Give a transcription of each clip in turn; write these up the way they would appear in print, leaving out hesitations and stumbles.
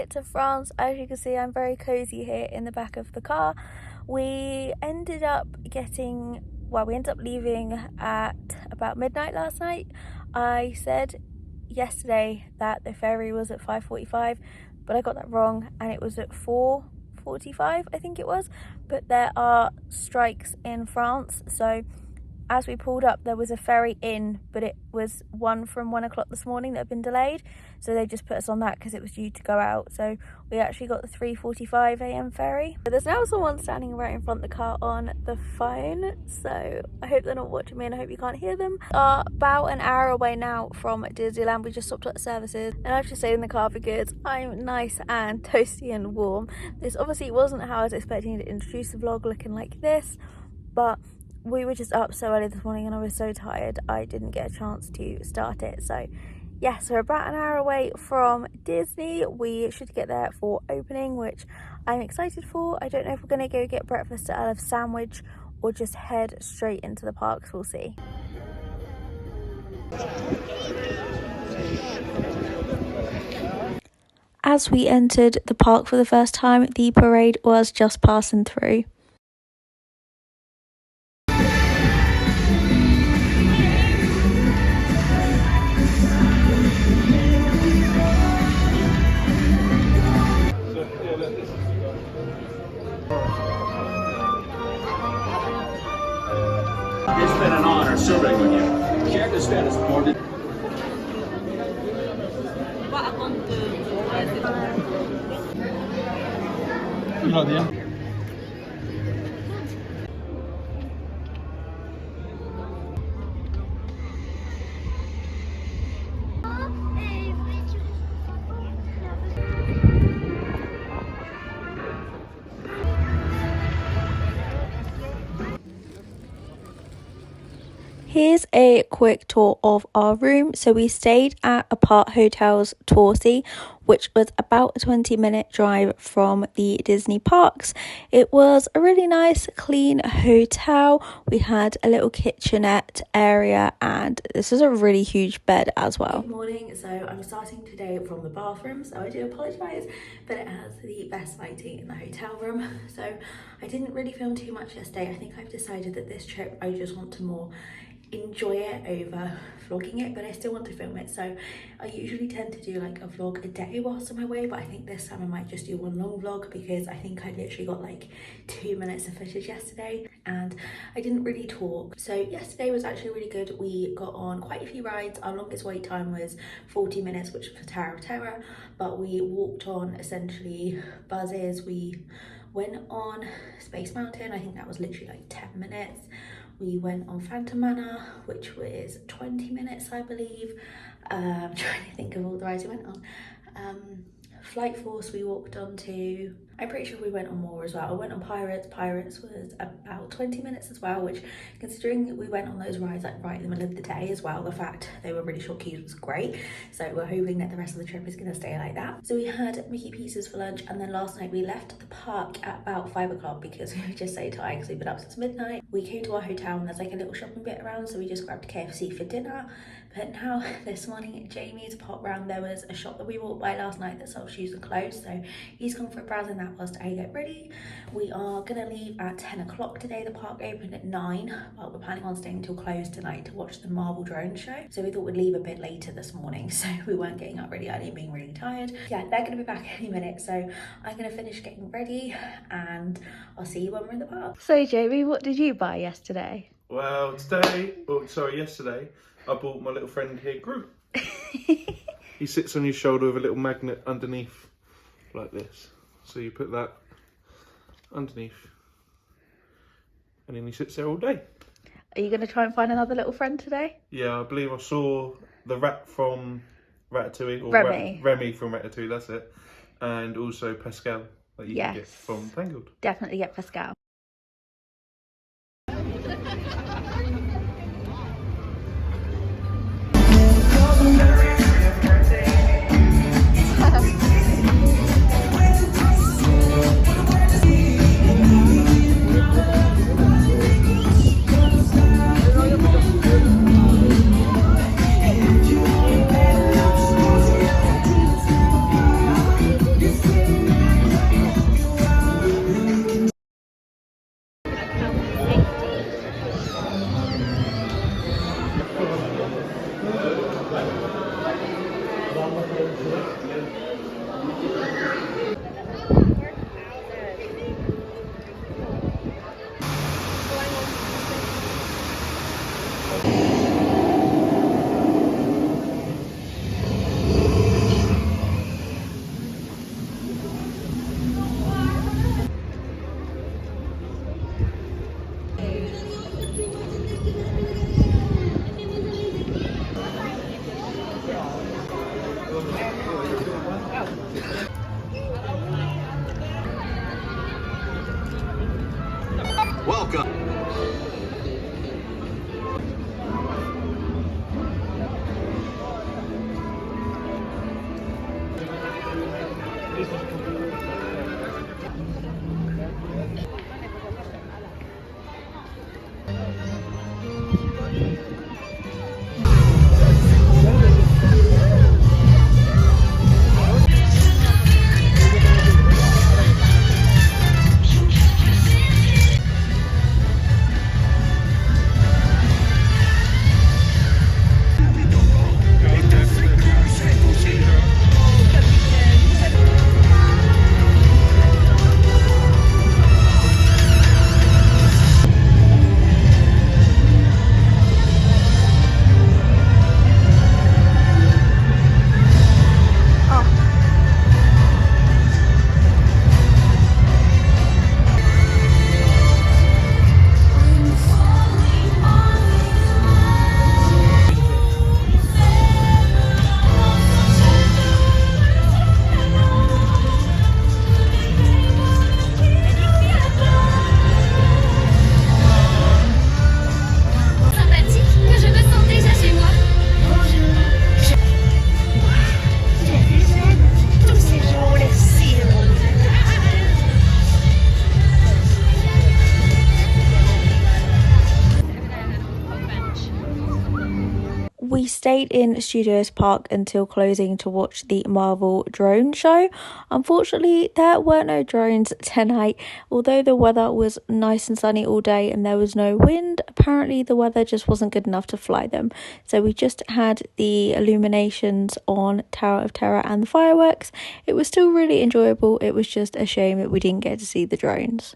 it to France. As you can see, I'm very cozy here in the back of the car. We ended up leaving at about midnight last night. I said yesterday that the ferry was at 5:45, but I got that wrong and it was at 4:45, I think it was. But there are strikes in France, so as we pulled up there was a ferry in, but it was one from 1 o'clock this morning that had been delayed, so they just put us on that because it was due to go out. So we actually got the 3:45 a.m. ferry. But there's now someone standing right in front of the car on the phone, so I hope they're not watching me and I hope you can't hear them. About an hour away now from Disneyland. We just stopped at the services and I've just stayed in the car because I'm nice and toasty and warm. This obviously wasn't how I was expecting to introduce the vlog, looking like this, but we were just up so early this morning and I was so tired I didn't get a chance to start it. So yeah, so we're about an hour away from Disney. We should get there for opening, which I'm excited for. I don't know if we're going to go get breakfast at 𝐓𝐡𝐚𝐧𝐤 or just head straight into the parks. We'll see. As we entered the park for the first time, the parade was just passing through. It's been an honor serving with you. Can't understand it's more than... Here's a quick tour of our room. So we stayed at Apart Hotels Torcy, which was about a 20-minute drive from the Disney parks. It was a really nice, clean hotel. We had a little kitchenette area and this is a really huge bed as well. Good morning. So I'm starting today from the bathroom, so I do apologise, but it has the best lighting in the hotel room. So I didn't really film too much yesterday. I think I've decided that this trip I just want to more enjoy it over vlogging it, but I still want to film it. So I usually tend to do like a vlog a day whilst I'm away, but I think this time I might just do one long vlog because I think I literally got like 2 minutes of footage yesterday and I didn't really talk. So yesterday was actually really good. We got on quite a few rides. Our longest wait time was 40 minutes, which was for Tower of Terror, but we walked on essentially buses. We went on Space Mountain. I think that was literally like 10 minutes. We went on Phantom Manor, which was 20 minutes, I believe. I'm trying to think of all the rides we went on. Flight Force we walked on to. I'm pretty sure we went on more as well. I went on Pirates. Pirates was about 20 minutes as well, which, considering we went on those rides like right in the middle of the day as well, the fact they were really short queues was great. So we're hoping that the rest of the trip is going to stay like that. So we had Mickey pizzas for lunch, and then last night we left the park at about 5 o'clock because we were just so tired because we've been up since midnight. We came to our hotel and there's like a little shopping bit around, so we just grabbed KFC for dinner. But now this morning Jamie's popped round. There was a shop that we walked by last night that sells shoes and clothes, so he's gone for a browse in that whilst I get ready. We are gonna leave at 10 o'clock today. The park opened at 9, but we're planning on staying until close tonight to watch the Marvel drone show, so we thought we'd leave a bit later this morning so we weren't getting up really early and being really tired. Yeah, they're gonna be back any minute, so I'm gonna finish getting ready and I'll see you when we're in the park. So Jamie, what did you buy yesterday? Well, yesterday I bought my little friend here, Groot. He sits on your shoulder with a little magnet underneath, like this. So you put that underneath, and then he sits there all day. Are you going to try and find another little friend today? Yeah, I believe I saw the rat from Ratatouille, or Remy from Ratatouille, that's it. And also Pascal, that you can get from Tangled. Definitely get Pascal. Welcome. We stayed in Studios Park until closing to watch the Marvel drone show. Unfortunately, there were no drones tonight. Although the weather was nice and sunny all day and there was no wind, apparently the weather just wasn't good enough to fly them. So we just had the illuminations on Tower of Terror and the fireworks. It was still really enjoyable. It was just a shame that we didn't get to see the drones.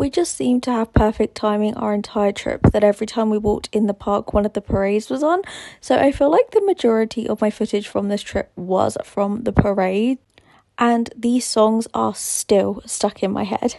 We just seemed to have perfect timing our entire trip, that every time we walked in the park one of the parades was on, so I feel like the majority of my footage from this trip was from the parade, and these songs are still stuck in my head.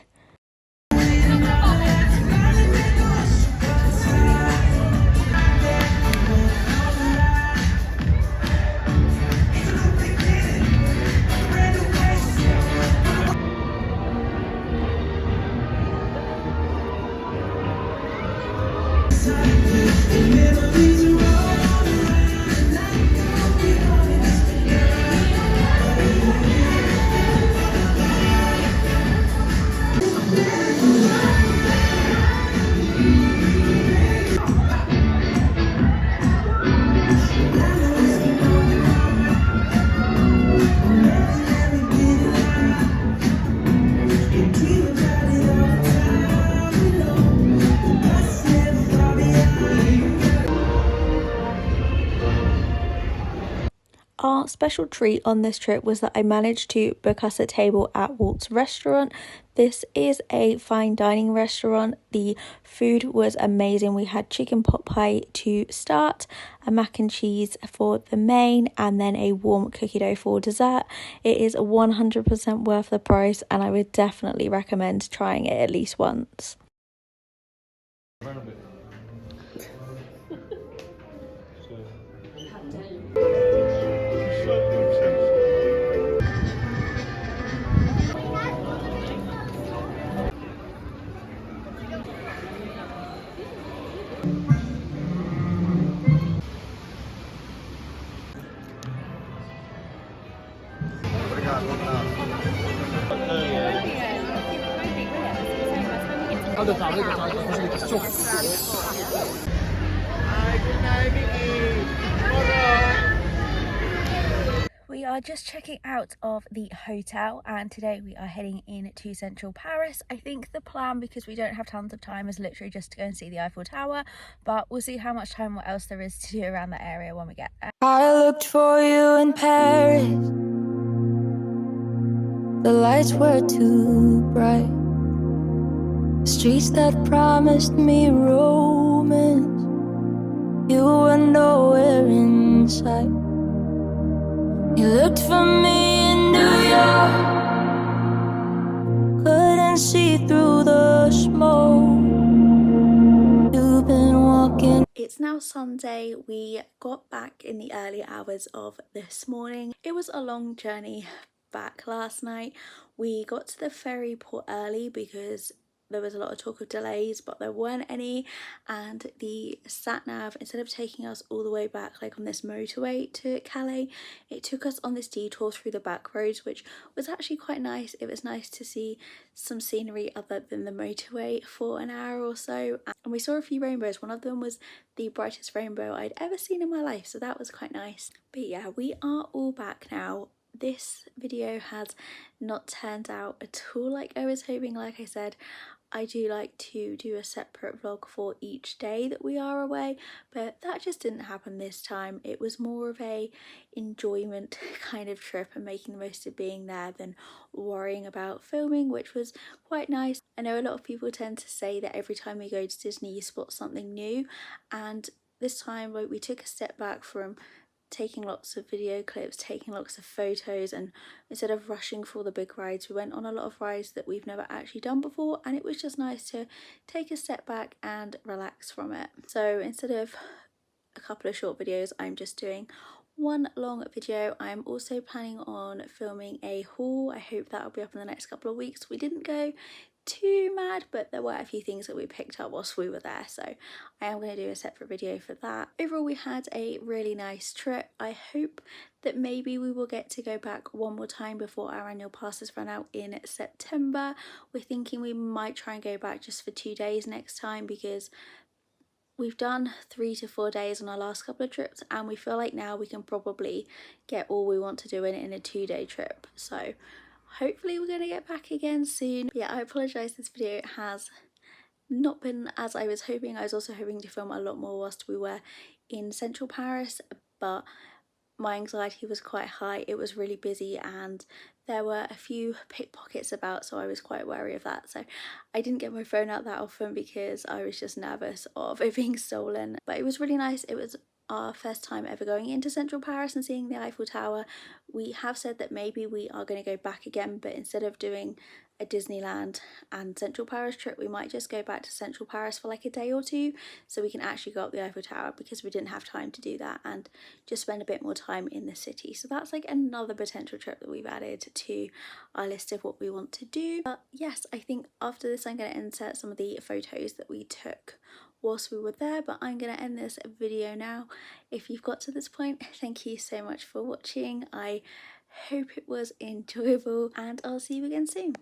Our special treat on this trip was that I managed to book us a table at Walts Restaurant. This is a fine dining restaurant. The food was amazing. We had chicken pot pie to start, a mac and cheese for the main, and then a warm cookie dough for dessert. It is 100% worth the price, and I would definitely recommend trying it at least once. We are just checking out of the hotel, and today we are heading into central Paris. I think the plan, because we don't have tons of time, is literally just to go and see the Eiffel Tower, but we'll see how much time, what else there is to do around the area when we get there. I looked for you in Paris. The lights were too bright. Streets that promised me romance, you were nowhere in sight. You looked for me in New York, couldn't see through the smoke. You've been walking. It's now Sunday. We got back in the early hours of this morning. It was a long journey back last night. We got to the ferry port early because there was a lot of talk of delays, but there weren't any, and the sat nav, instead of taking us all the way back like on this motorway to Calais, it took us on this detour through the back roads, which was actually quite nice. It was nice to see some scenery other than the motorway for an hour or so, and we saw a few rainbows. One of them was the brightest rainbow I'd ever seen in my life, so that was quite nice. But yeah, we are all back now. This video has not turned out at all like I was hoping. Like I said, I do like to do a separate vlog for each day that we are away, but that just didn't happen this time. It was more of a enjoyment kind of trip and making the most of being there than worrying about filming, which was quite nice. I know a lot of people tend to say that every time you go to Disney you spot something new, and this time we took a step back from taking lots of video clips, taking lots of photos, and instead of rushing for the big rides, we went on a lot of rides that we've never actually done before, and it was just nice to take a step back and relax from it. So instead of a couple of short videos, I'm just doing one long video. I'm also planning on filming a haul. I hope that'll be up in the next couple of weeks. We didn't go too mad, but there were a few things that we picked up whilst we were there, so I am going to do a separate video for that. Overall, we had a really nice trip. I hope that maybe we will get to go back one more time before our annual passes run out in September. We're thinking we might try and go back just for 2 days next time, because we've done 3 to 4 days on our last couple of trips, and we feel like now we can probably get all we want to do in a 2-day trip. So hopefully we're going to get back again soon. But yeah, I apologise, this video has not been as I was hoping. I was also hoping to film a lot more whilst we were in central Paris, but my anxiety was quite high. It was really busy and there were a few pickpockets about, so I was quite wary of that. So I didn't get my phone out that often because I was just nervous of it being stolen. But it was really nice. It was our first time ever going into central Paris and seeing the Eiffel Tower. We have said that maybe we are going to go back again, but instead of doing a Disneyland and central Paris trip, we might just go back to central Paris for like a day or two so we can actually go up the Eiffel Tower, because we didn't have time to do that, and just spend a bit more time in the city. So that's like another potential trip that we've added to our list of what we want to do. But yes, I think after this I'm going to insert some of the photos that we took whilst we were there, but I'm going to end this video now. If you've got to this point, thank you so much for watching. I hope it was enjoyable and I'll see you again soon.